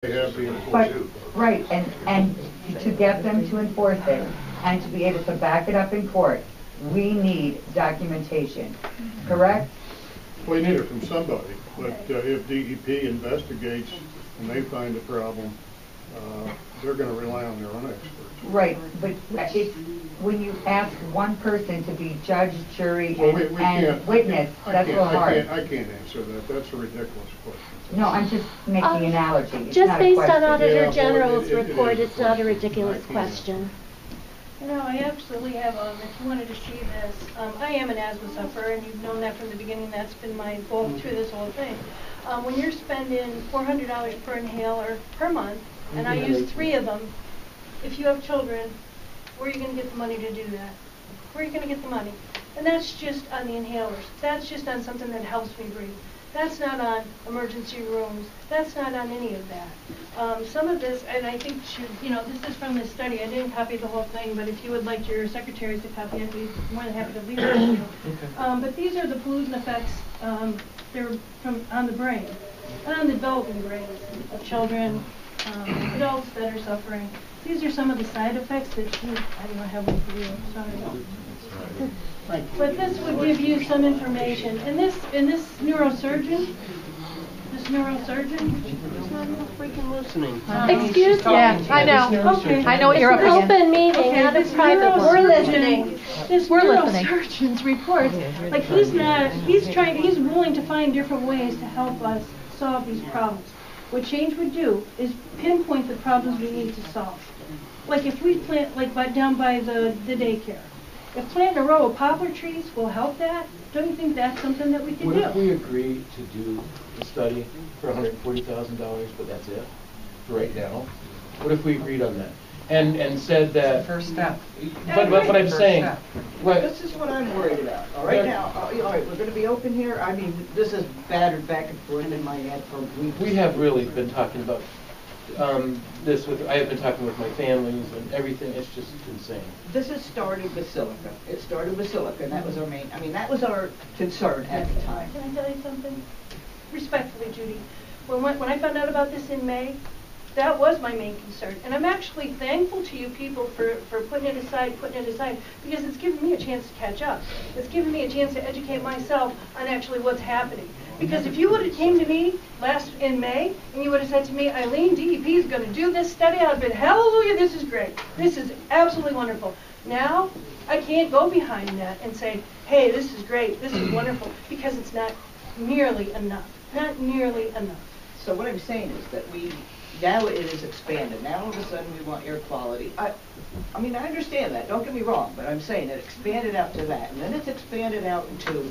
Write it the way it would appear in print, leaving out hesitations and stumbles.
They have to enforce But, it. right, and to get them to enforce it and to be able to back it up in court, we need documentation, correct? We need it from somebody, but if DEP investigates and they find a problem, they're going to rely on their own experts. Right, but it's, when you ask one person to be judge, jury, Well, and we can't- witness, that's a little hard. I can't answer that. That's a ridiculous question. No, I'm just making an analogy. It's Just not a based on question. Auditor Yeah, well, General's it report, is a it's not a question. ridiculous I can't. question. No, I absolutely have, if you wanted to see this, I am an asthma sufferer, and you've known that from the beginning. That's been my goal through this whole thing. When you're spending $400 per inhaler per month, and I use 3 of them, if you have children, where are you going to get the money to do that? Where are you going to get the money? And that's just on the inhalers. That's just on something that helps me breathe. That's not on emergency rooms. That's not on any of that. Some of this, and I think, this is from this study. I didn't copy the whole thing, but if you would like your secretaries to copy it, I'd be more than happy to leave it to you. But these are the pollutant effects. They're on the brain and on the developing brains of children, adults that are suffering. These are some of the side effects that I don't have one for you. Sorry. But this would give you some information. And this neurosurgeon, is not freaking listening. Excuse me? Yeah, I know. Okay. I know what you're up It's an against. open meeting, not a private one. We're listening. This We're listening. neurosurgeon's report, like he's willing to find different ways to help us solve these problems. What change would do is pinpoint the problems we need to solve. Like if we plant, down by the daycare, if planting a row of poplar trees will help that, don't you think that's something that we could What do? if we agree to do the study for $140,000, but that's it, for right now? What if we agreed on that? And said that... First step. But what I'm saying... What, This is what I'm worried about. All right, now, all right, we're going to be open here. I mean, this is battered back and forth in my head for weeks. we have really been talking about this with... I have been talking with my families and everything. It's just insane. This has started with silica. It started with silica, and that was our main, that was our concern at the time. Can I tell you something? Respectfully, Judy, when I found out about this in May, that was my main concern. And I'm actually thankful to you people for putting it aside, because it's given me a chance to catch up. It's given me a chance to educate myself on actually what's happening. Because if you would have came to me in May, and you would have said to me, Eileen, DEP is going to do this study, I'd have been, hallelujah, this is great. This is absolutely wonderful. Now, I can't go behind that and say, hey, this is great, this is wonderful, because it's not nearly enough. Not nearly enough. So what I'm saying is that now it is expanded. Now all of a sudden we want air quality. I understand that, don't get me wrong, but I'm saying it expanded out to that. And then it's expanded out into